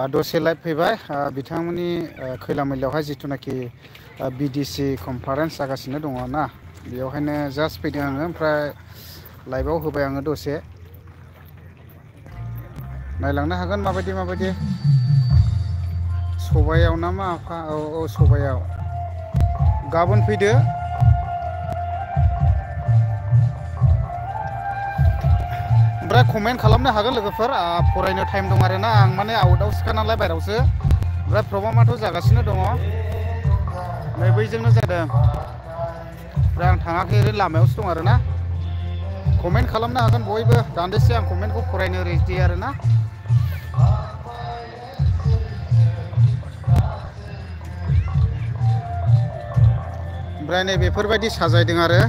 दसे लाइभ फैबाय बिथांमोननि खैला मैलायावहाय जिथुनाखि बिडिसि कनफारेन्स जागासिनो दङ ना बेयावहायनो जास्ट फैदों आङो ओमफ्राय लाइभआव होबाय आङो दसे नायलांनो हागोन माबायदि सबायाव ना मा आफा औ सबायाव गाबोन फैदो ओमफ्राय कमेन्ट खालामनो हागोन लोगोफोर फरायनो टाइम दं आरोना आं माने आउटआवसोखा नालाय बायरावसो ओमफ्राय प्रग्रामाथ' जागासिनो दङ नै बैजोंनो जादों ओमफ्राय आं थाङाखै ओरैनो लामायावसो दं आरोना कमेन्ट खालामनो हागोन बयबो दान्दिसे आं कमेन्टखौ फरायनो रेडि आरोना ओमफ्राय नै बेफोरबायदि साजायदों आरो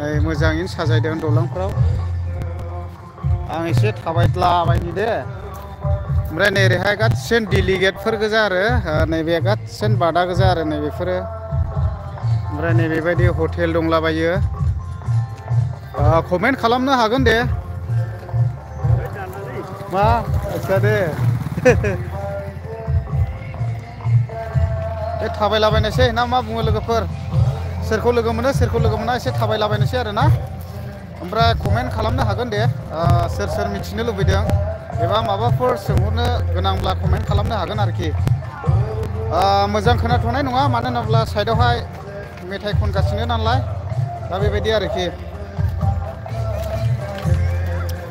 नै मोजाङैनो साजायदों दलांफ्राव आं एसे थाबायद्लाबायनि दे ओमफ्राय नै ओरैहाय गासिन डेलिगेटफोर गोजा आरो नैबे गासिन बादा गोजा आरो नै बेफोरो ओमफ्राय नै बेबायदि हटेल दंलाबायो कमेन्ट खालामनो हागोन दे मा आच्छा दे बे थाबायलाबायनोसै ना मा बुङो लोगोफोर सोरखौ लोगो मोनो सोरखौ लोगो मोना एसे थाबायलाबायनोसै आरो ना ओमफ्राय कमेन्ट खालामनो हागोन दे सोर मिथिनो लुबैदों एबा माबाफोर सोंहरनो गोनांब्ला कमेन्ट खालामनो हागोन आरोखि मोजां खोनाथ'नाय नङा मानो होनोब्ला साइडआवहाय मेथाइ खनगासिनो नालाय दा बेबायदि आरोखि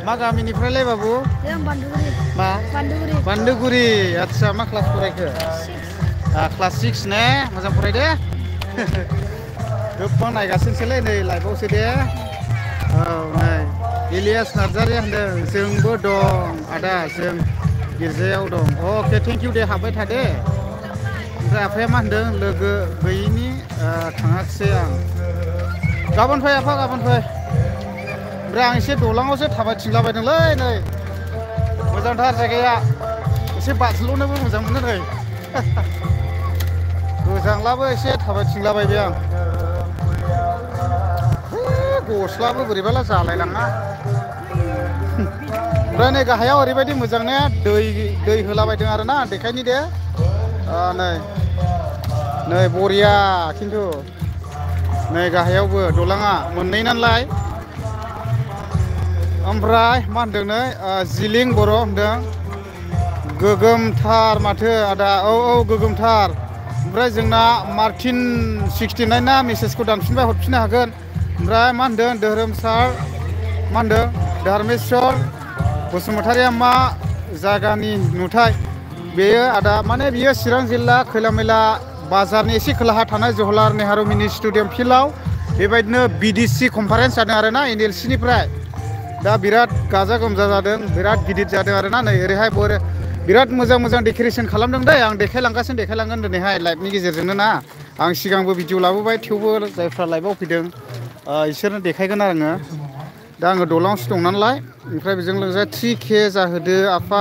मा गामिनिफ्रायलाय बाबु मा बान्दोगुरि आच्छा मा क्लास फरायखो क्लास 6 ने मोजां फरायदे गोबां नायगासिनोसैलै नै लाइभआवसो दे औ नै इलियास नार्जारि होनदों जोंबो दं आदा जों गिर्जायाव दं अके थेंकिउ दे हाबबाय थादे ओमफ्राय आफाया मा होनदों लोगो गैयिनि थाङाखिसै आं गाबोन फै आफा गाबोन फै ओमफ्राय आं एसे दलाङावसो थाबायथिंलाबायदोंलै नै मोजांथार जायगाया एसे बाज्ल'नोबो मोजां मोनो नै गोजांलाबो एसे थाबायथिंलाबायबाय आं गस्लाबो बोरैबाला जालायलाङा ओमफ्राय नै गाहायाव ओरैबायदि मोजां ने दै होलाबायदों आरोना देखायनि दे नै बरिया खिन्थु नै गाहायावबो दलाङा मोननै नालाय ओमफ्राय मा होनदों नै जिलिं बर' होनदों गोगोमथार माथो आदा औ गोगोमथार ओमफ्राय जोंना मार्टिन 69 ना मेसेजखौ दानफिनबाय हरफिननो हागोन ओमफ्राय मा होनदों धोरोमसार मा होनदों धर्मेश्वर बसुमतारिया मा जायगानि नुथाय बेयो आदा माने बियो चिरां जिल्ला खैलामैला बाजारनि एसे खोलाहा थानाय जवाहरलाल नेहरू मिनि स्टेडियाम फिल्डआव बेबायदिनो बिडिसि कनफारेन्स जादों आरोना NLC निफ्राय दा बिराद गाजा गोमजा जादों बिराद गिदिर जादों आरोना नै ओरैहाय बिराद मोजां डेक'रेसन खालामदों दै आं देखायलांगोन दिनैहाय लाइभनि गेजेरजोंनो ना आं सिगांबो भिडिअ लाबोबाय थेवबो जायफ्रा लाइभआव फैदों इसोरनो देखायगोन आङो दा आङो दलाङावसो दं नालाय ओमफ्राय बेजों लोगोसे 3K जाहोदो आफा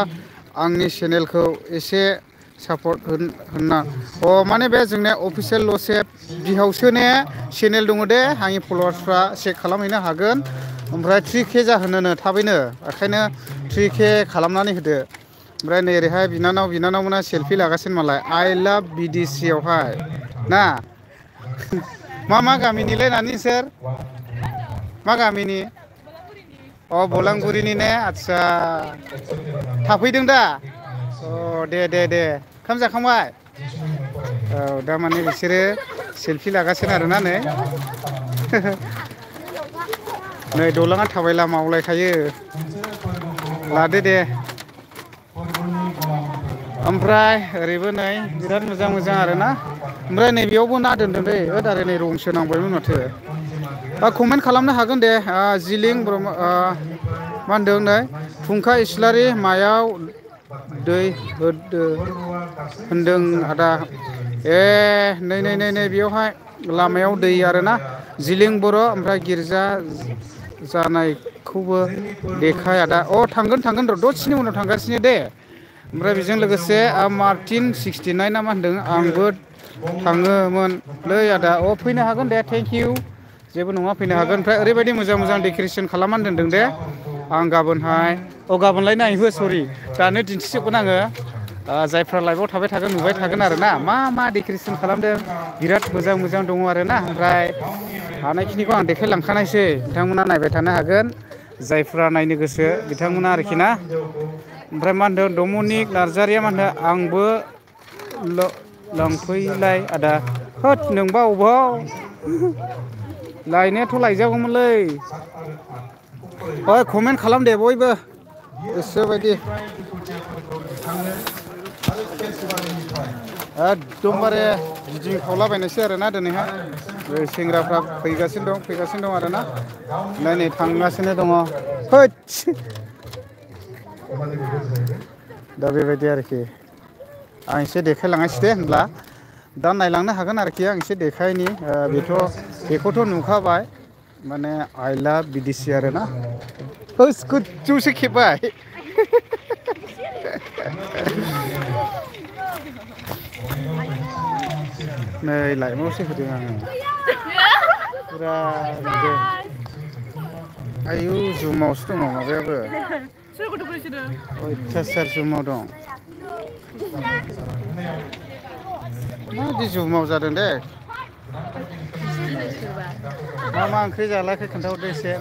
आंनि चेनेलखौ एसे सापर्ट होनना माने बे जोंना अफिसियेल ल'सेप बिहावसो ने चेनेल दङ दे आंनि फल'वार्सफ्रा चेक खालामहैनो हागोन ओमफ्राय 3K जाहोनो थाबैनो ओंखायनो 3K खालामनानै होदो ओमफ्राय नै ओरैहाय बिनानावमोना सेलफि लागासिनो मालाय आइ लाभ बिडिसि आवहाय ना मा गामिनिलै नानि सोर मा गामिनि बलांगुरिनि ने आच्छा थाफैदों दा दे ओंखाम जाखांबाय औ दा माने बिसोरो सेलफि लागासिनो आरोना नै दलाङा थाबायला मावलायखायो लादो दे ओमफ्राय ओरैबो नै बिराद मोजां आरोना ओमफ्राय नैबेयावबो ना दोनदों दै दारे नै रंसो नांबायमोन माथो कमेन्ट खालामनो हागोन दे जिलिं ब्रह्म मा होनदों नै फुंखा इस्लारि मायाव दै होदो होनदों आदा ए नै बेयावहाय लामायाव दै आरोना जिलिं बर' ओमफ्राय गिर्जा जानायखौबो देखाय आदा अ थांगोन र' दसेनि उनाव थांगासिनो दे ओमफ्राय बेजों लोगोसे मार्टिन 69 ना मा होनदों आंबो थाङोमोनलै आदा अ फैनो हागोन दे थेंक इउ जेबो नङा फैनो हागोन ओमफ्राय ओरैबायदि मोजां डेक'रेसन खालामनानै दोनदों दे आं गाबोनहाय गाबोनलाय नायहो सरि दानो दिन्थिजोबगोन आङो जायफ्रा लाइभआव थाबाय थागोन नुबाय थागोन आरोना मा डेक'रेसन खालामदों बिराद मोजां दङ आरोना ओमफ्राय हानायखिनिखौ आं देखायलांखानायसै बिथांमोना नायबाय थानो हागोन जायफ्रा नायनो गोसो बिथांमोना आरोखि ना ओमफ्राय मा होनदों डमिनिक नार्जारिया मा होनदों आंबो लांफैलाय आदा होद नोंबा अबाव लायनायाथ' लायजागौमोनलै ओइ कमेन्ट खालाम दे बयबो गोसोबायदि एकदमबारे गिदिंखावलाबायनायसै आरोना दिनैहाय सेंग्राफ्रा फैगासिनो दं आरोना नै थांगासिनो दङ दा बेबायदि आरोखि आं एसे देखायलांनोसै दे होनब्ला दा नायलांनो हागोन आरोखि आं एसे देखायनि बेखौथ' नुखाबाय माने आइ लाभ बिदिसि आरोना गोजौसो खेबबाय नै लाइभआवसो होदों आङो फुरा नुदों आयु जुमावसो दङ माबायाबो अयथासार जुमाव दं माबायदि जुमाव जादों दे मा ओंख्रि जालाखै खोन्थाहरदो एसे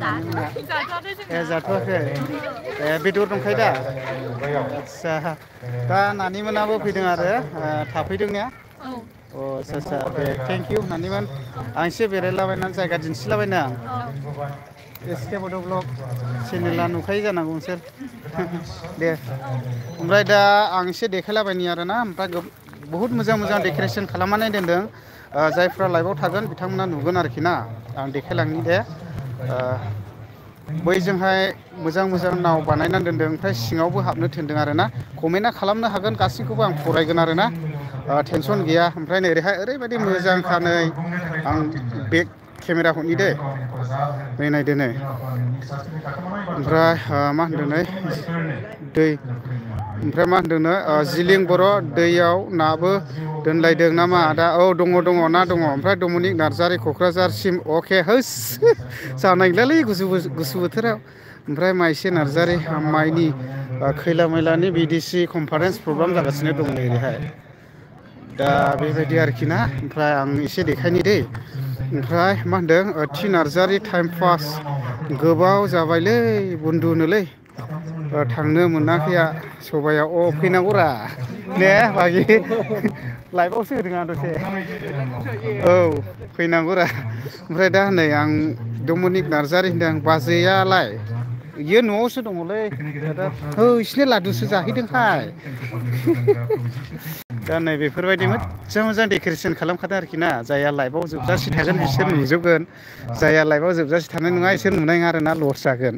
ए जाथ'वाखै ए बेदर दंखायो दा आदसा दा नानिमोनाबो फैदों आरो थाफैदों ने अ आदसा दे थेंक इउ नानिमोन आं एसे बेरायलाबायनानै जायगा दिन्थिलाबायना एसके बड' ब्लग चेनेला नुखायो जानांगौ नोंसोर दे ओमफ्राय दा आं एसे देखायलाबायनि आरोना ओमफ्राय बहुद मोजां डेक'रेसन खालामनानै दोनदों जायफ्रा लाइभआव थागोन बिथांमोना नुगोन आरोखि ना आं देखायलांनि दे बैजोंहाय मोजां नाव बानायनानै दोनदों ओमफ्राय सिङावबो हाबनो थिनदों आरोना कमेन्टआ खालामनो हागोन गासैखौबो आं फरायगोन आरोना टेनसन गैया ओमफ्राय नै ओरैहाय ओरैबायदि मोजांखा नै आं बेक केमेरा हरनि दे नै नायदो नै ओमफ्राय मा होनदों नै दै ओमफ्राय मा होनदोंनो जिलिं बर' दैयाव नाबो दोनलायदों नामा आदा औ दङ ना दङ ओमफ्राय डमिनिक नार्जारि क'क्राझारसिम अके होस जानाय नंलालै गुसु बोथोराव ओमफ्राय माइसे नार्जारि माइनि खैला मैलानि बिदिसि कनफारेन्स प्रग्राम जागासिनो दं नै ओरैहाय दा बेबायदि आरोखि ना ओमफ्राय आं एसे देखायनि दै ओमफ्राय मा होनदों थि नार्जारि टाइम पास गोबाव जाबायलै बन्दुनोलै थांनो मोनाखैया सबाया फैनांगौरा ने बागि लाइभआवसो होदों आं दसे औ फैनांगौरा ओमफ्राय दा नै आं डमिनिक नार्जारि होनदों बाजैयालाय इयो न'आवसो दङलै इसिनो लादुसो जाहैदोंहाय दा नै बेफोरबायदि मोजां डेक'रेसन खालामखादों आरोखि ना जायहा लाइभआव जोबजासे थागोन बिसोर नुजोबगोन जायहा लाइभआव जोबजासे थानाय नङा बिसोर नुनाय नङा आरोना लस जागोन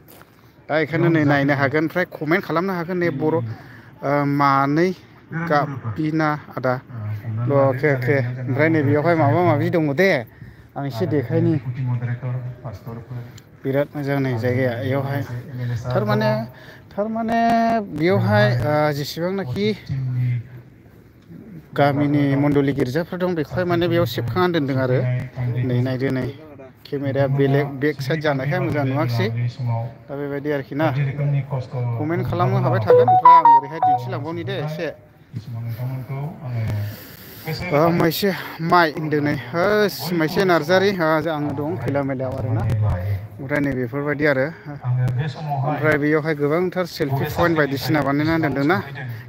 दा बेखायनो नै नायनो हागोन ओमफ्राय कमेन्ट खालामनो हागोन नै बर' मानै गाबिना आदा अके ओमफ्राय नै बेयावहाय माबा माबि दङ दे आं एसे देखायनि बिराद मोजां नै जायगाया बेयावहाय थारमाने बेयावहाय जेसेबांनाखि गामिनि मण्डलि गिर्जाफोर दं बेखौहाय माने बेयाव सेबखांनानै दोनदों आरो नै नायदो नै केमेराया बेक साइड जानायखाय मोजां नुवाखिसै दा बेबायदि आरोखि ना कमेन्ट खालामनो हाबाय थागोन ओमफ्राय आं ओरैहाय दिन्थिलांबावनि दे एसे माइसे माइ होनदों नै माइसे नार्जारि आङो दं खैला मैलायाव आरोना ओमफ्राय नै बेफोरबायदि आरो ओमफ्राय बेयावहाय गोबांथार सेल्फि पइन्ट बायदिसिना बानायनानै दोनदोंना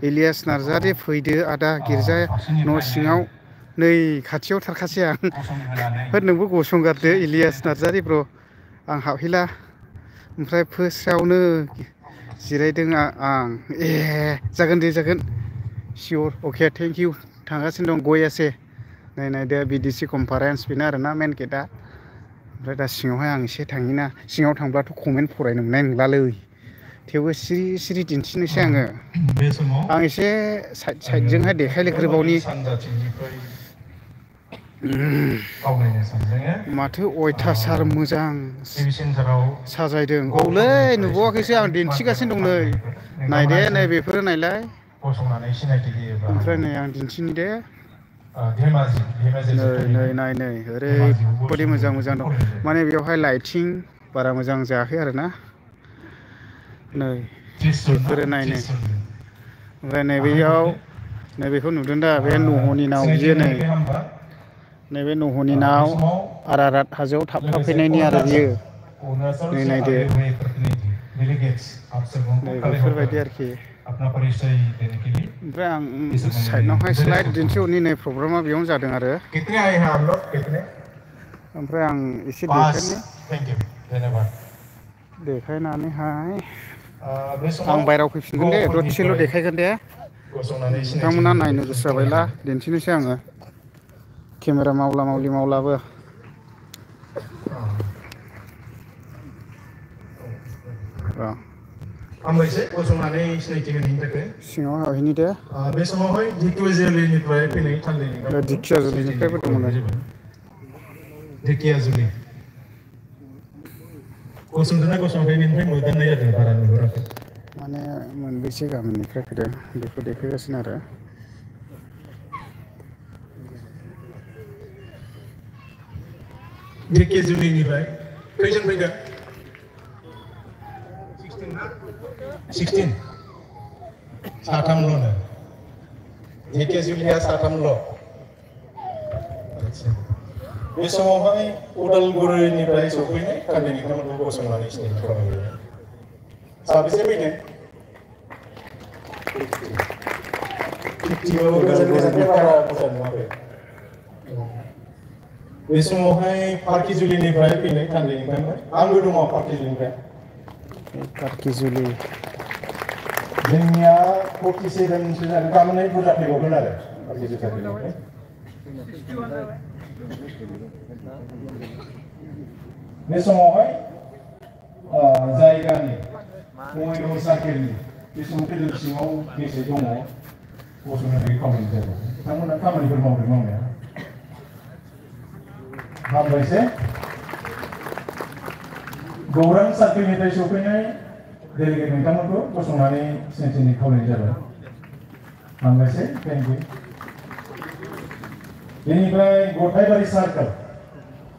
इलियास नार्जारि फैदो आदा गिर्जा न' सिङाव नै खाथियाव थारखासै आं नोंबो गसंगारदो इलियास नार्जारि ब्र आं हाबहैला ओमफ्राय फार्स्टआवनो जिरायदों आं जागोन दे जागोन सियर अके थेंक इउ थांगासिनो दं गयासे नायदो बिदिसि कनफारेन्स बेनो आरोना मेन गेटआ ओमफ्राय दा सिङावहाय आं एसे थाङिना सिङाव थांब्लाथ' कमेन्ट फरायनो मोननाय नंलालै थेवबो सिरि सिरि दिन्थिनोसै आं एसे साइडजोंहाय देखायग्रोबावनि माथो अयथासार मोजां साजायदों औलै नुबावाखैसो आं दिन्थिगासिनो दं नायदे नै बेफोरो नायलाय ओमफ्राय नै आं दिन्थिनि दे नै ओरैबायदि मोजां मोजां दं माने बेयावहाय लाइटिं बारा मोजां जायाखै आरोना नै बेफोरो नायनो ओमफ्राय नैबेयाव नैबेखौ नुदों दा बे नह'नि नाव बियो नैबे नह'नि नाव आरारात हाजोआव थाबथाफैनायनि आरो बियो नै नायदो नै बेफोरबायदि आरोखि ओमफ्राय आं साइडनावहाय स्लाइड दिन्थिहरनि नै प्रग्रामा बेयावनो जादों आरो ओमफ्राय आं एसे देखायनानैहाय आं बायहेरायाव फैफिनगोन दे दसेल' देखायगोन दे नोंथांमोना नायनो गोसो जाबायला दिन्थिनोसै आङो केमेरा मावलाबो हामबायसै गसंनानै सिनायथि होनायनि थाखाय सिङाव हाबहैनि दे बे समावहाय ढेकियाजुलिनिफ्राय फैनाय थान्दैनि ढेकियाजुलिनिफ्रायबो दंमोन ढेकियाजुलि गसंदोंना गसङाखै बेनिफ्राय मोदाननाय जादों बारा नुहुराखै माने मोनबेसे गामिनिफ्राय फैदों बेखौ देखायगासिनो आरो ढेकियाजुलिनिफ्राय खैजन फैदों 16 साथामल' ढेकियाजुलिया साथामल' बे समावहाय उदालगुरिनिफ्राय सफैनाय थान्दैनि बिथांमोनखौ गसंनानै सिनायथि खालामो साबेसे फैदों बे समावहाय पार्किजुलिनिफ्राय फैनाय थान्दैनि बिथांमोन आंबो दङ पार्किजुलिनिफ्राय जोंनिया 47 गाबोनहाय बुरजा फैबावगोन आरो बे समावहाय जायगानि बङाइगाव सार्केलनि बे समाव फेदेल सिङाव बेसे दङ गसंनो हायै खामानि जाबाय बिथांमोना खामानिफोर मावदों मावनाया हामबायसै गौरां सार्केलनिफ्राय सफैनाय डेलिगेट नोंथांमोनखौ गसंनानै सिनायथिनि खावलायनाय जाबाय हामबायसै थेंक इउ बेनिफ्राय गथायबारि सार्केल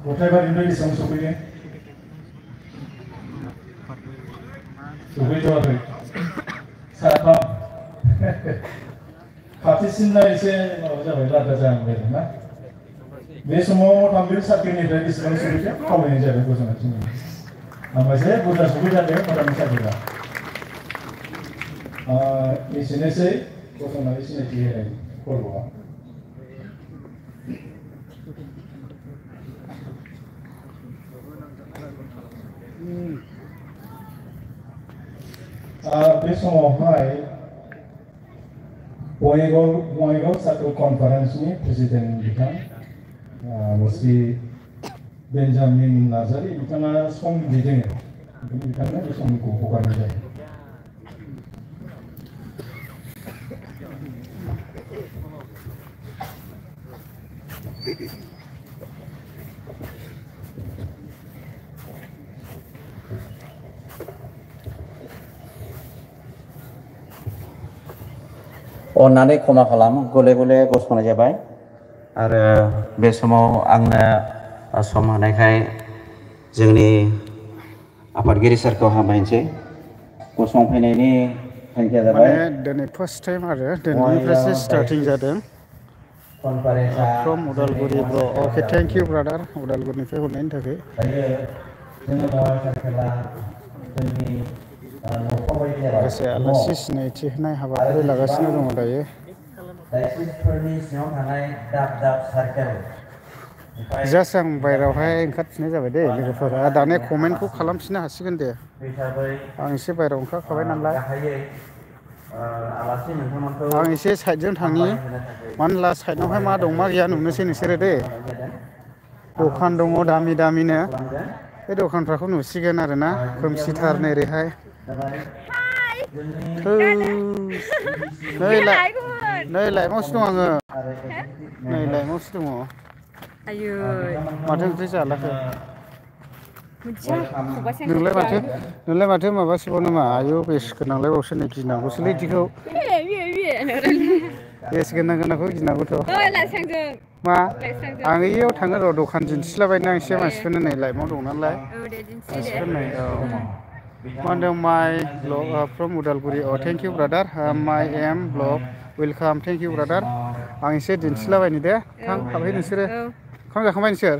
गथायबारिनिफ्राय बेसेबां सफैदों सफैथ'वाखै साथाम खाथिसिनना एसे माबा जाबाय लादा जाहांबाय ना बे समाव थामबिल सार्केलनिफ्राय बेसेबां सफैदों खावलायनाय जाबाय गसंनानै हामबायसै बुरजा सफैथारदों मदार्न सार्केला एसेनोसै गसंनानै सिनायथि होनाय फोरबोआ बे समावहाय बङाइगाव सार्केल कनफारेन्सनि प्रेसिडेन्ट बिथां मुस्रि बेन्जामिन नार्जारि बिथाङा सम दैदेनो बिथांनो बे समखौ हगारनाय जायो अन्नानै क्षमा खालाम गले गले गसंनाय जाबाय आरो बे समाव आंनो सम होनायखाय जोंनि आफादगिरि सारखौ हामबायसै गसंफैनायनि थांखिया जाबाय दिनै फार्स्ट टाइम आरो दिनैनिफ्रायसो स्टार्टिं जादों फ्रम उदालगुरि ब्र अके थेंक इउ ब्रादार उदालगुरिनिफ्राय हरनायनि थाखाय माखासे आलासि सिनायथि होनाय हाबाफारि लागासिनो दङ दायो जास्ट आं बायहेरायावहाय ओंखारफिननाय जाबाय दे लोगोफोरा दानिया कमेन्टखौ खालामफिननो हासिगोन दे आं एसे बायहेरायाव ओंखारखाबाय नालाय आं एसे साइडजों थांनि मानो होनब्ला साइडनावहाय मा दं मा गैया नुनोसै नोंसोरो दे दखान दङ दामि दामिनो बे दखानफ्राखौ नुसिगोन आरोना खोमसिथार नै ओरैहाय नै लाइमआवसो दं आङो नै लाइमआवसो दङ आयु माथो ओंख्रि जालाखो मिथिया खबाइसे नोंलाय माथो माबासोबाव नामा आयु बेस गोनांलायबावसो नै गिनांगौसोलै इदिखौ बेस गोनांखौ गिनांगौथ' मा आं इयाव थाङो र' दखान दिन्थिलाबायनो आं एसे मानसिफोरनो नै लाइमआव दं नालाय मानसिफोर नै औ मा होनदों माइ ब्लग फ्रम उदालगुरि अ थेंक इउ ब्रादार माइ एम blog welcome thank you brother आं एसे दिन्थिलाबायनि दे थां हाबहै नोंसोरो ओंखाम जाखांबाय नोंसोर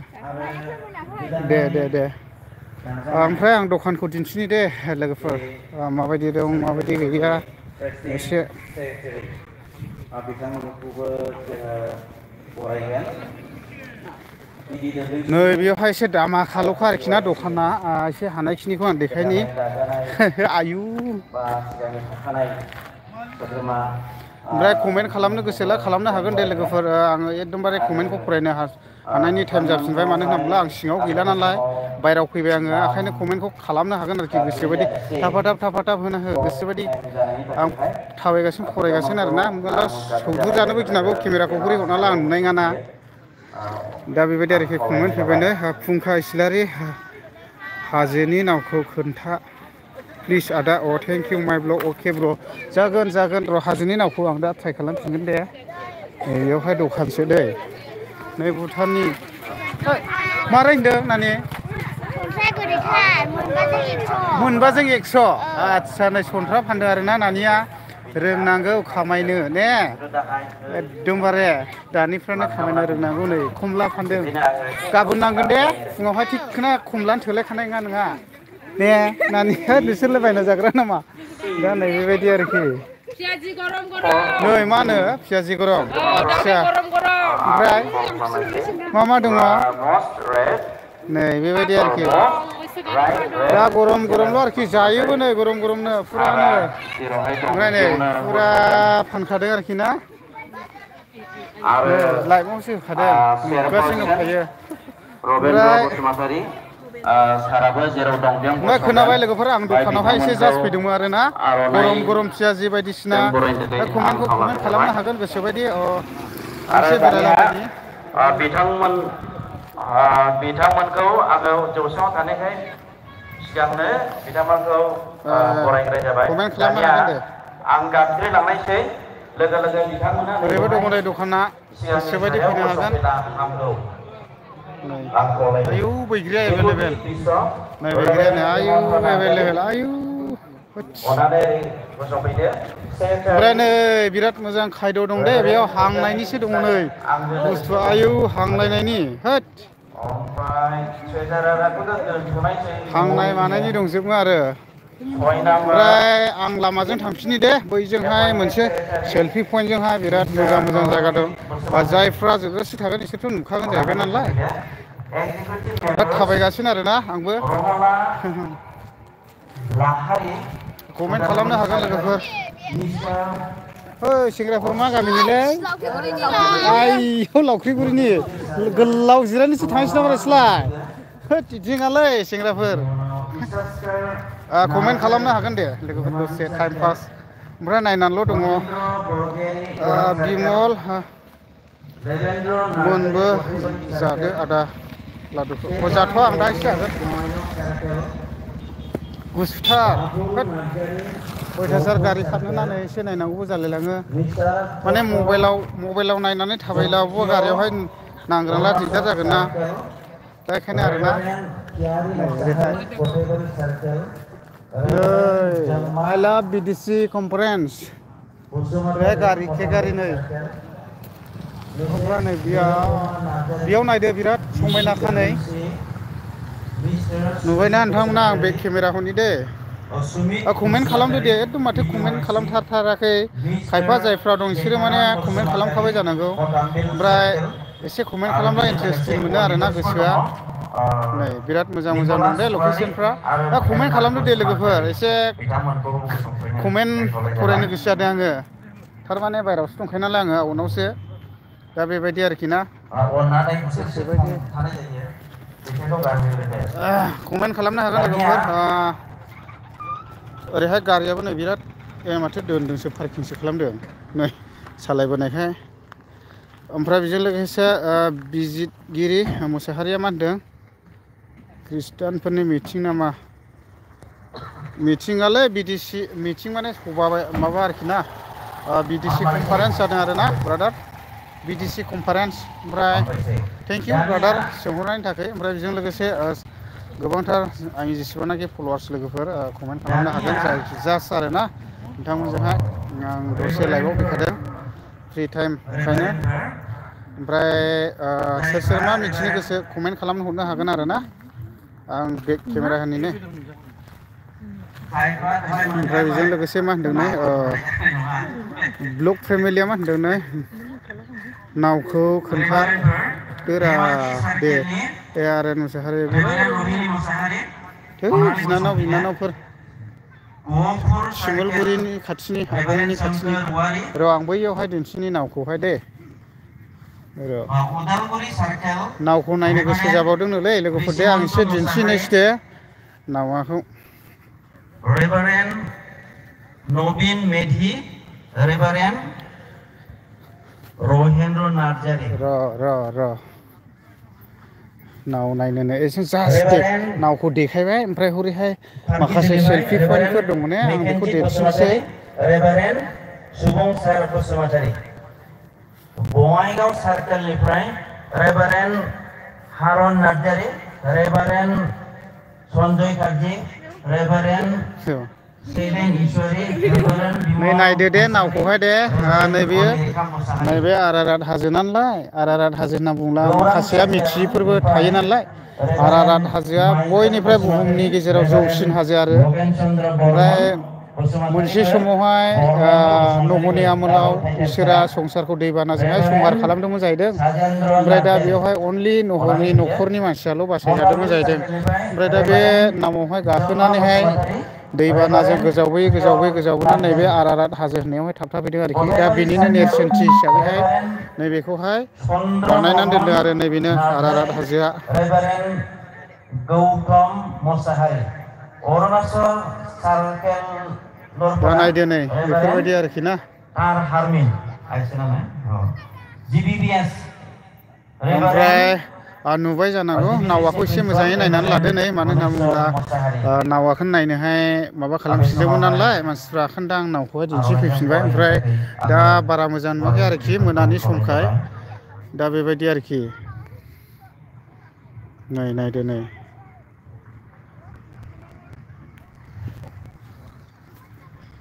दे ओमफ्राय आं दखानखौ दिन्थिनि दे लोगोफोर माबायदि दं माबायदि गैया एसे नै बेयावहाय एसे दामाखाल'खा आरोखि ना दखाना एसे हानायखिनिखौ आं देखायनि आयु ओमफ्राय कमेन्ट खालामनो गोसोला खालामनो हागोन दे लोगोफोर आङो एकदमबारे कमेन्टखौ फरायनो हानायनि टाइम जाफिनबाय मानो होनोब्ला आं सिङाव गैला नालाय बायहेरायाव फैबाय आङो ओंखायनो कमेन्टखौ खालामनो हागोन आरोखि गोसोबायदि थाफा होनो हो गोसोबायदि आं थाबायगासिनो फरायगासिनो आरोना होमब्ला सौग्रोजानोबो गिनांगौ केमेराखौ बोरै हरनाला आं नुनाय नङाना दा बेबायदि आरोखि कमेन्ट फैबायनो फुंखा इस्लारि हाजोनि नामखौ खोन्था प्लिज आदा अ थेंक इउ माइ ब्लग अके ब्र जागोन र' हाजोनि नामखौ आं दा ट्राइ खालामफिनगोन दे बेयावहाय दखानसो दै नै भुटाननि मारै होनदों नानि मोनबाजों 100 आदसा नै सन्थ्रा फानदों आरोना नानिया रोंनांगौ खामायनो ने एकदमबारे दानिफ्रायनो खामायनो रोंनांगौ नै खमला फानदों गाबोन नांगोन दे फुङावहाय थिगखोना खमलानो थोलायखानाय नङा दे नानिया नोंसोरलाय बायना जाग्रा नामा दा नै बेबायदि आरोखि नै मा होनो पियाजि गरम आदसा ओमफ्राय मा दङ नै बेबायदि आरोखि दा गरमल' आरोखि जायोबो नै गरमनो फुरानो ओमफ्राय नै फुरा फानखादों आरोखि ना लाइफआवसो होखादों नुगासिनो दंखायो ओमफ्राय खोनाबाय लोगोफोर आं दखानावहाय एसे जास्ट फैदोंमोन आरोना गरम पियाजि बायदिसिना कमेन्ट खालामनो हागोन गोसोबायदि एसे बेरायलाबायनि बिथांमोनखौ आङो जौसाङाव थानायखाय सिगांनो बिथांमोनखौ बरायग्राय जाबाय दानिया आं गाबज्रिलांनायसै लोगो बिथांमोना ओरैबो दङ नै दखाना गोसोबायदि फैनो हागोन आयु बैग्रिया एभेलेबेल नै बैग्रिया नै आयु एभेलेबेल आयु ओमफ्राय नै बिराद मोजां खायद' दं दे बेयाव हांनायनिसो दङ नै बुस्थुआ आयु हांलायनायनि होद हांनाय मानायनि दंजोबो आरो ओमफ्राय आं लामाजों थांफिनि दे बैजोंहाय मोनसे सेल्फि पइन्टजोंहाय बिराद मोजां जायगा दं जायफ्रा जोबजासे थागोन बिसोरथ' नुखागोन जाहैबाय नालाय दा थाबायगासिनो आरोना आंबो कमेन्ट खालामनो हागोन लोगोफोर सेंग्राफोर मा गामिनिलै आयौ लावख्रिगुरिनि गोलाव जिरायनोसो थांसै नामा नोंसोरलाय बिदि नङालै सेंग्राफोर कमेन्ट खालामनो हागोन दे लोगोफोर दसे टाइम पास ओमफ्राय नायनानैल' दङ बिमल मोनबो जादो आदा लादुखौ जाथ'आ आं दा एसे जागोन गुसुथार अयथासार गारि खारनो नानै एसे नायनांगौबो जालायलाङो माने मबाइलाव नायनानै थाबायलाबो गारियावहाय नांग्रांला दिगदार जागोन ना दा बेखायनो आरोना आइ लाभ बिडिसि कनफारेन्स बे गारि नै ओमफ्राय नै बेयाव नायदो बिराद समायनाखा नै नुबायना नोंथांमोना आं बे केमेरा हरनि दे कमेन्ट खालामदो दे एकदम माथो कमेन्ट खालामथाराखै खायफा जायफ्रा दं बिसोरो माने कमेन्ट खालामखाबाय जानांगौ ओमफ्राय एसे कमेन्ट खालामब्ला इन्टारेस्टिं मोनो आरोना गोसोआ नै बिराद मोजां दं दे लकेसनफ्रा दा कमेन्ट खालामदो दे लोगोफोर एसे कमेन्ट फरायनो गोसो जादों आङो थारमाने बायहेरायावसो दंखायो नालाय आङो उनावसो दा बेबायदि आरोखि ना कमेन्ट खालामनो हागोन लोगोफोर ओरैहाय गारियाबो नै बिराद माथो दोनदोंसो पार्किंसो खालामदों नै सालायबोनायखाय ओमफ्राय बेजों लोगोसे बिजितगिरि मोसाहारिया मा होनदों खृष्टानफोरनि मिटिं नामा मिटिंआलाय बिडिसि मिटिं माने सभा माबा आरोखि ना बिडिसि कनफारेन्स जादों आरो ना ब्रादार बिडिसि कनफारेन्स ओमफ्राय थेंक इउ ब्रादार सोंहरनायनि थाखाय ओमफ्राय बेजों लोगोसे गोबांथार आंनि जेसेबांनाखि फलोवार्स लोगोफोर कमेन्ट खालामनो हागोन जास्ट आरो ना नोंथांमोनजोंहाय आं दसे लाइभआव फैखादों फ्रि टाइमखायनो ओमफ्राय सोर सोर मा मिथिनो गोसो कमेन्ट खालामनो हरनो हागोन आरो ना आं बेक केमेरा होनैनो ओमफ्राय बेजों लोगोसे मा होनदों नै ब्लग फेमिलिया मा होनदों नै नावखौ खोन्थादोरा दे आरो मोसाहारि बिनानावफोर शिमलगुरिनि खाथिनि आगोलनि खाथिनि र' आं बैयावहाय दिन्थिनि नावखौहाय दे र' नावखौ नायनो गोसो जाबावदोंनोलै लोगोफोर दे आं एसे दिन्थिनोसै दे नावाखौ रेभारेन्ड नबिन मेधि रेभारेन्ड रहेन्द्र नार्जारि र' नाव नायनोनो एसे जास्ट नावखौ देखायबाय ओमफ्राय हरैहाय माखासे सेल्फि पइन्टफोर दङ ने आं बेखौ दिन्थिनोसै रेभारेन्ड सुबुंसार बसुमतारि बङाइगाव सार्केलनिफ्राय रेभारेन्ड हारन नार्जारि रेभारेन्ड सन्जय काजी रेभारेन्ड नै नायदो दे नावखौहाय दे नैबे आरारात हाजो नालाय आरारात हाजो होनना बुङोब्ला माखासेया मिथियैफोरबो थायो नालाय आरारात हाजोआ बयनिफ्राय बुहुमनि गेजेराव जौसिन हाजो आरो ओमफ्राय मोनसे समावहाय नमनि आमोलाव इसोरा संसारखौ दैबानाजोंहाय संहार खालामदोंमोन जाहैदों ओमफ्राय दा बेवहाय अनलि नहरनि न'खरनि मानसियाल' बासायजादोंमोन जाहैदों ओमफ्राय दा बे नावआवहाय गाखोनानैहाय दैबानाजों गोजावबोनानै नैबे आरारात हाजो होननायावहाय थाबथाफैदों आरोखि दा बेनिनो नेरसोनथि हिसाबैहाय नैबेखौहाय बानायनानै दोनदों आरो नैबेनो आरारात हाजोआ गौतम मोसाहारि अरुणाचल सार्केल दा नायदो नै बेफोरबायदि आरोखि ना ओमफ्राय नुबाय जानांगौ नावाखौ एसे मोजाङै नायनानै लादो नै मानो होनना बुङोब्ला नावाखौ नायनोहाय माबा खालामफिनदोंमोन नालाय मानसिफ्रा ओंखायनो दा आं नावखौहाय दिन्थिफैफिनबाय ओमफ्राय दा बारा मोजां नुवाखै आरोखि मोनानि समखाय दा बेबायदि आरोखि नै नायदो नै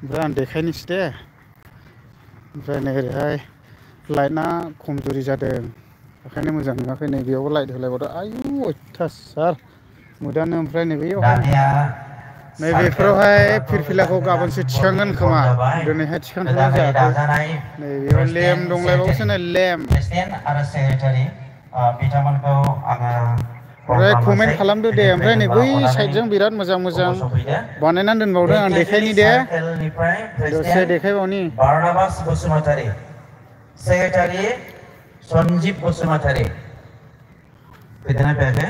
ओमफ्राय आं देखायनोसै दे ओमफ्राय नै ओरैहाय लाइटआ खमजुरि जादों ओंखायनो मोजां नुवाखै नै बेयावबो लाइट होलायबावदो आयु अयथासार मोदानो ओमफ्राय नैबेयावहाय नैबेफोरावहाय फिरफिलाखौ गाबोनसो थिखांगोन खोमा दिनैहाय थिखांथ'नाय जायाखै नै बेयाव लेम्प दंलायबावोसो नै लेम्प ओमफ्राय कमेन्ट खालामदो दे ओमफ्राय नै बै साइडजों बिराद मोजां बानायनानै दोनबावदों आं देखायनि दे दसे देखायबावनि बारनाबास बसुमतारि सेक्रेटारि सन्जिब बसुमतारि फैदोंना फैयाखै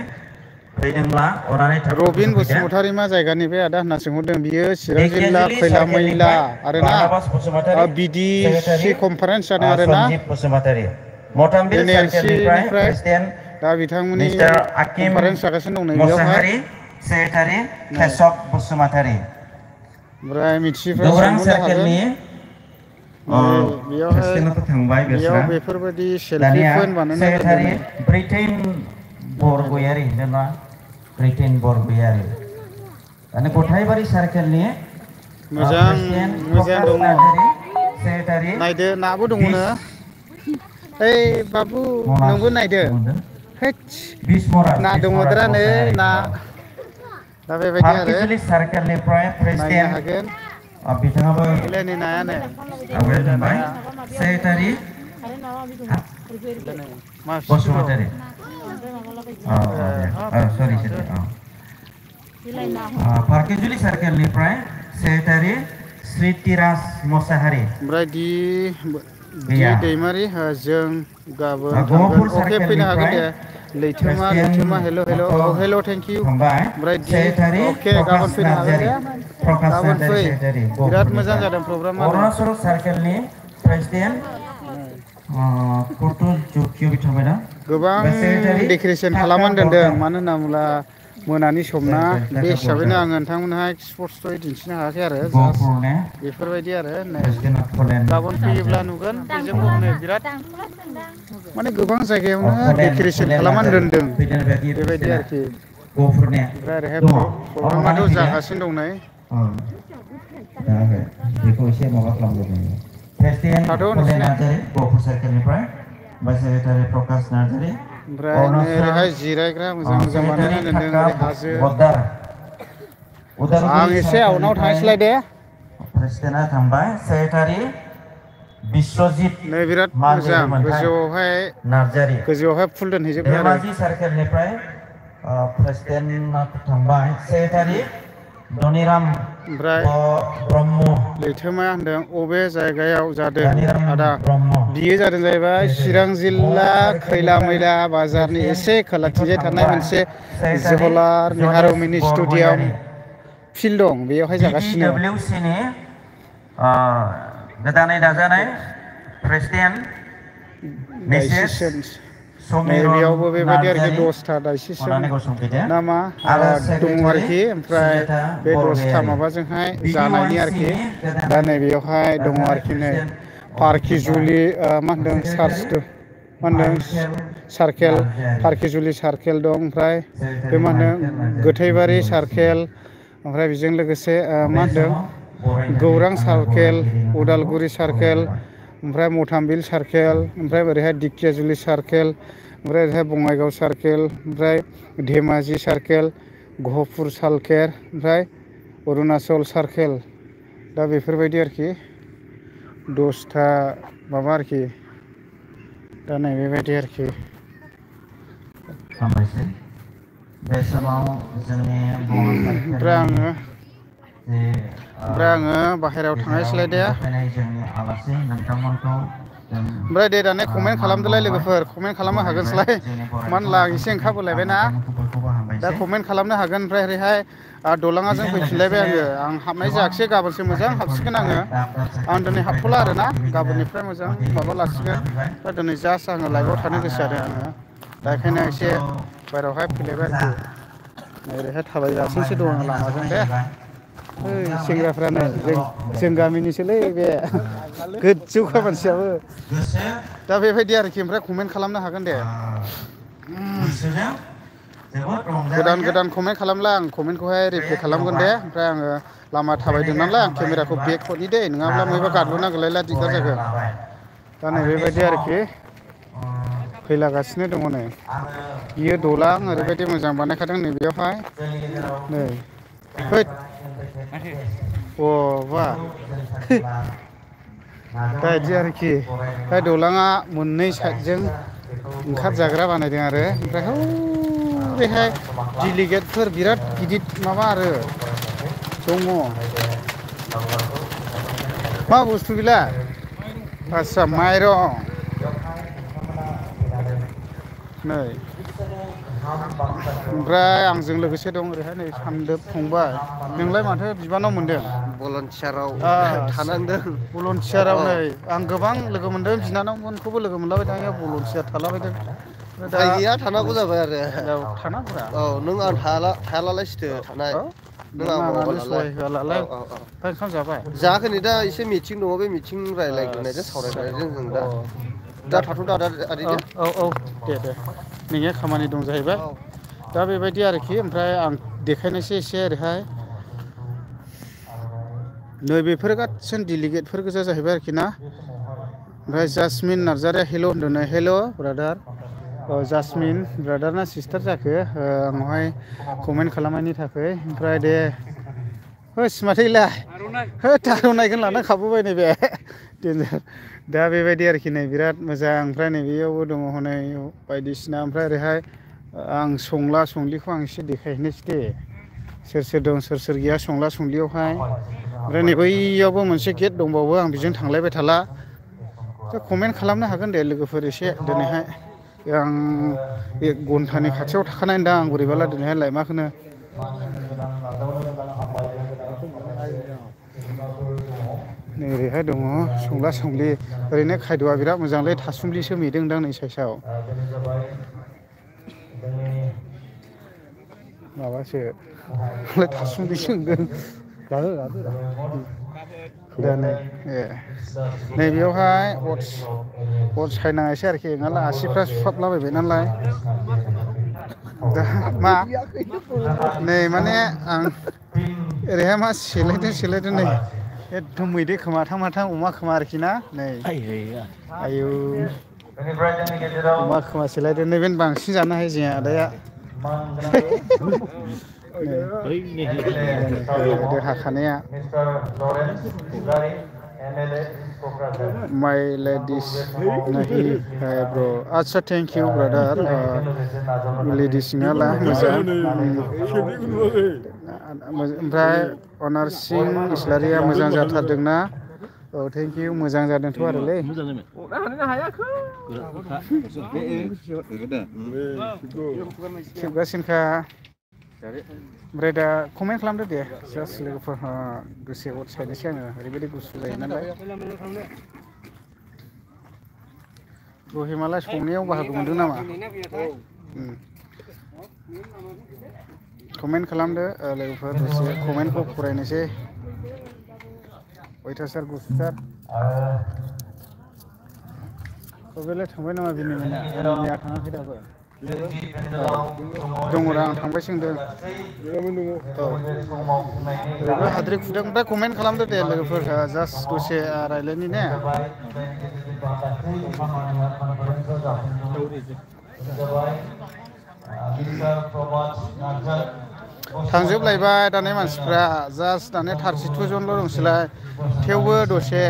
फैदोंब्ला अनानै रबिन बसुमतारि मा जायगानि बे आदा होनना सोंहरदों बियो चिरां जिल्ला खैलामैला आरोना बिडिसि कनफारेन्स जादों आरोना एनएलसिनिफ्राय दा बिथांमोननि कनफारेन्स जागासिनो दं नै बेयावहाय सेक्रेटारि केशब बसुमतारि ओमफ्राय मिथियैफ्रा सोंहरनो हागोन बेयाव बेफोरबायदि सेल्फि पइन्ट बानायनानै दोनदों ब्रिटेन बरगयारि नामा ब्रिटेन बरगयारि माने गथायबारि सार्केलनि मोजां दङ नायदो नाबो दङनो ओइ बाबु नोंबो नायदो ना दङद्रा नै ना दा बेबायदि आरो नायनो हागोन बिथाङाबो नै नायानो सेक्रेटारि बसुमतारि पार्केजुलि सार्केलनिफ्राय सेक्रेटारि श्रीतिराज मोसाहारि ओमफ्राय दि दैमारि जों गाबोन अके फैनो हागोन दे लैथोमा हेल' हेल' थेंक इउ थांबाय ओमफ्राय सेक्रेटारि अके गाबोन फैनो हागोन दे प्रकाश गाबोन नार्जारि फै सेक्रेटारि बिराद मोजां जादों प्रग्रामा अरुणाचल सार्केलनि प्रेसिडेन्ट कुर्तु जुकियो बिथांमोन ना गोबां डेक'रेसन खालामनानै दोनदों मानो होनना बुङोब्ला मोनानि सम ना बे हिसाबैनो आङो नोंथांमोनहा स्पर्ट्सयै दिन्थिनो हायाखै आरो जास्ट बेफोरबायदि आरो गाबोन फैयोब्ला नुगोन बेजोंबो हनै बिराद माने गोबां जायगायावनो डेक'रेसन खालामनानै दोनदों बेबायदि आरोखि ओमफ्राय ओरैहाय प्रग्रामाथ' जागासिनो दं नै बेखौ एसे माबा खालामगोन प्रेसिडेन्ट कलेज नार्जारि गहपुर सार्केलनिफ्राय भाइस सेक्रेटारि प्रकाश नार्जारि ओमफ्राय ओरैहाय जिरायग्रा मोजां मोजां बानायनानै दोनदों ओरै हाजो आं एसे आउटआव थांनोसैलाय दे प्रेसिडेन्टआ थांबाय सेक्रेटारि बिश्वजित नै बिराद मोजां गोजौआवहाय फुल दोनहैजोबबाय आरो धेमाजि सार्केलनिफ्राय प्रेसिडेन्टआ थांबाय सेक्रेटारि धनिराम ब्रह्म लैथोमा होनदों अबे जायगायाव जादों आदा बियो जादों जाहैबाय चिरां जिल्ला खैला मैला बाजारनि एसे खोलाथिंजाय थानाय मोनसे जोहोलार नेहारु मिनि स्टेडियाम फिल्ड दं बेयावहाय जागासिनो DWCनि गोदानै दाजानाय प्रेसिडेन्ट मिसेस बेयावबो बेबायदि आरोखि 10टा डाइसिसन ना मा दङ आरोखि ओमफ्राय बे 10टा माबाजोंहाय जानायनि आरोखि दा नैबेयावहाय दङ आरोखि नै पार्किजुलि मा होनदों मा होनदों सार्केल पार्किजुलि सार्केल दं ओमफ्राय बे मा होनदों गोथैबारि सार्केल ओमफ्राय बेजों लोगोसे मा होनदों गौरां सार्केल उदालगुरि सार्केल ओमफ्राय मथामबिल सार्केल ओमफ्राय ओरैहाय दिखियाजुलि सार्केल ओमफ्राय ओरैहाय बङाइगाव सार्केल ओमफ्राय धेमाजि सार्केल गहपुर सार्केल ओमफ्राय अरुणाचल सार्केल दा बेफोरबायदि आरोखि 10टा माबा आरोखि दा नै बेबायदि आरोखि बे समाव जोंनि ओमफ्राय आङो बाहेरायाव थांनायसैलाय दे ओमफ्राय दे दाना कमेन्ट खालामदोलाय लोगोफोर कमेन्ट खालामनो हागोनसैलाय मानो होनब्ला आं एसे ओंखारबोलायबायना दा कमेन्ट खालामनो हागोन ओमफ्राय ओरैहाय दलाङाजों फैफिनलायबाय आं हाबनाय जायाखिसै गाबोनसो मोजां हाबसिगोन आं दिनै हाबथ'ला आरोना गाबोननिफ्राय मोजां माबा लासिगोन दा दिनै जास्ट आङो लाइभआव थानो गोसो जादों आङो दा बेखायनो एसे बाहेरायावहाय फैलायबाय आरोखि ओरैहाय थाबायगासिनोसो दं आं लामाजों दे सेंग्राफ्रानो जों गामिनिसोलै बे गोजौखा मानसियाबो दा बेबायदि आरोखि ओमफ्राय कमेन्ट खालामनो हागोन दे गोदान कमेन्ट खालामला आं कमेन्टखौहाय रिप्लाइ खालामगोन दे ओमफ्राय आङो लामा थाबायदों नालाय आं केमेराखौ बेक हरनि दे नङाब्ला बबेबा गादबनांगौलायला दिगदार जागोन दा नै बेबायदि आरोखि फैलागासिनो दङ नै बियो दलां ओरैबायदि मोजां बानायखादों नै बेयावहाय नै फैद बा दा बिदि आरोखि दा दलाङा मोननै साइडजों ओंखारजाग्रा बानायदों आरो ओमफ्राय हौरैहाय डेलिगेटफोर बिराद गिदिर माबा आरो दङ मा बुस्थु बेलाय आस्सा माइरं नै ओमफ्राय आंजों लोगोसे दं ओरैहाय नै सानदोब फंबाय नोंलाय माथो बिबानाव मोनदों भलन्टियाराव थानांदों भलन्टियाराव नै आं गोबां लोगो मोनदों बिनानावमोनखौबो लोगो मोनलाबाय थायो भलन्टियार थालाबायदों दा गैया थानांगौ जाबाय आरो थानांगौरा औ नों आं थायालालाय सिथो थानाय नों आं सहाय होआलाय ओमफ्राय ओंखाम जाबाय जायाखै नै दा एसे मिटिं दङ बे मिटिं रायज्लायग्रोनायजों सावरायग्रोनायजों जों दा थाथ'दा आदै औ दे नोंनिया खामानि दं जाहैबाय दा बेबायदि आरोखि ओमफ्राय आं देखायनोसै एसे ओरैहाय नै बेफोर गासिनो डेलिगेटफोर गोजा जाहैबाय आरोखि ना ओमफ्राय जासमिन नार्जारिया हेल' होनदों नै हेल' ब्रादार जासमिन ब्रादार ना सिस्टार जाखो आंनावहाय कमेन्ट खालामनायनि थाखाय ओमफ्राय दे होस माथोलाय आर'नाइखौनो लाना खाबोबाय नैबे डेन्जार दा बेबायदि आरोखि नै बिराद मोजां ओमफ्राय नै बेयावबो दङ हनै बायदिसिना ओमफ्राय ओरैहाय आं संला संलिखौ आं एसे देखायनोसै दे सोर दं सोर गैया संला संलियावहाय ओमफ्राय नै बैयावबो मोनसे गेट दंबावो आं बेजों थांलायबाय थाला दा कमेन्ट खालामनो हागोन दे लोगोफोर एसे दिनैहाय आं बे घन्टानि खाथियाव थाखानाय दां आं बोरैबाला दिनैहायलाय मा होनो नै ओरैहाय दङ संला संलि ओरैनो खायद'आ बिराद मोजांलै थासुमलिसो मेदों दां नै साइसआव माबासो थासुमलिसो होनदों दा नै नै बेयावहाय अर सायनाङासै आरोखि नङाब्ला आसिफ्रा सुहाबलाबायबाय नालाय दा मा नै माने आं ओरैहाय मा सेलायदों नै एकदम मैदेर खोमाथां माथां अमा खोमा आरोखि ना नै आयौ अमा खोमा सेलायदों नैबेनो बांसिन जानो हायो जोंहा आदाया हाखानाया माय लेडिस नहीं है ब्रो आच्छा थेंक इउ ब्रादार लेडिस नङाला मोजां ओमफ्राय अनारसिं इस्लारिया मोजां जाथारदोंना औ थेंक इउ मोजां जादोंथ' आरोलै खेबगासिनोखा ओमफ्राय दा कमेन्ट खालामदो दे जास्ट लोगोफोर दसे अर सायनोसै आङो ओरैबायदि गुसु जायो नालाय रहिमालाय संनायाव बाहागो मोनदों नामा कमेन्ट खालामदो लोगोफोर दसे कमेन्टखौ फरायनोसै अयथासार गुसुथार बेलाय थांबाय नामा बिनिया थाङाखै दाबो दङरा आं थांबायसो होनदों ओरैबो हाद्रि खुदों ओमफ्राय कमेन्ट खालामदो दे लोगोफोर जास्ट दसे रायलायनि ने थांजोबलायबाय दानि मानसिफ्रा जास्ट दानि 32 जनल' दंसैलाय थेवबो दसे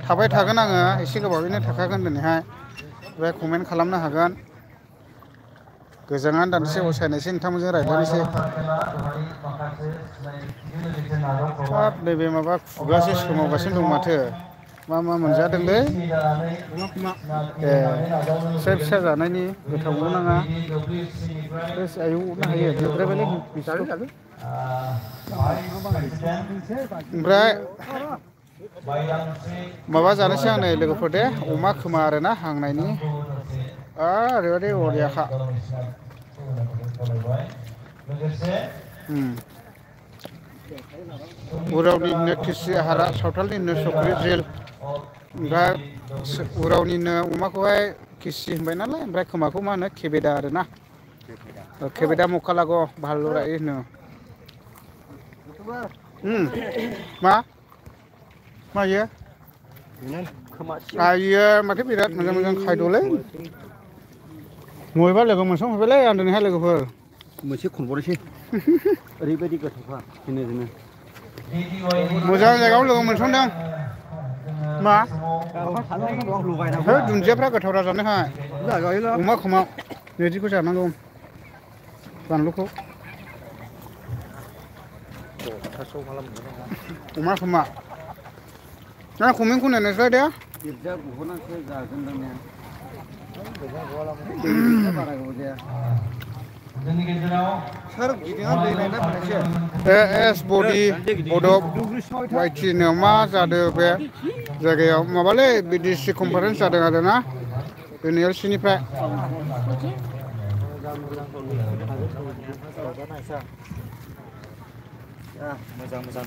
थाबाय थागोन आङो एसे गोबावैनो थाखागोन दिनैहाय ओमफ्राय कमेन्ट खालामनो हागोन गोजाङानो दानसे असायनायसै नोंथांमोनजों रायज्लायनोसै हाब नैबे माबा खुगासो सोमावगासिनो दं माथो मा मोनजादोंलै ए फिसा फिसा जानायनि गोथाव मोननाङा आयौ अरनो हायो देरद्रायबायलै ओमफ्राय माबा जानोसै आं नै लोगोफोर दे अमा खोमा आरोना हांनायनि ओरैबायदि अरियाखा उरावनिनो खिसि हारा सावथालनिनो सख्रि जेल ओमफ्राय उरावनिनो अमाखौहाय खिसि होनबाय नालाय ओमफ्राय खोमाखौ मा होनो केबेदा आरोना केबेदा मकालाग' भालु राय होनो मा इयो आइयो माथो बिराद मोजां खायद'लै मबेबा लोगो मोनसंहैबायलै आं दिनैहाय लोगोफोर मोनसे खनबावनोसै ओरैबायदि गोथावखा दिनै मोजां जायगायाव लोगो मोनसंदों मा दुन्दियाफ्रा गोथाव जाजानोहाय अमा खोमा बिदिखौ जानांगौ बानलुखौ अमा खोमा ना कमेन्टखौ नायनोसै दे एस बडि बड'फ वाइटिनो मा जादों बे जायगायाव माबालै बिडिसि कनफारेन्स जादों आरोना NLC-निफ्राय मोजां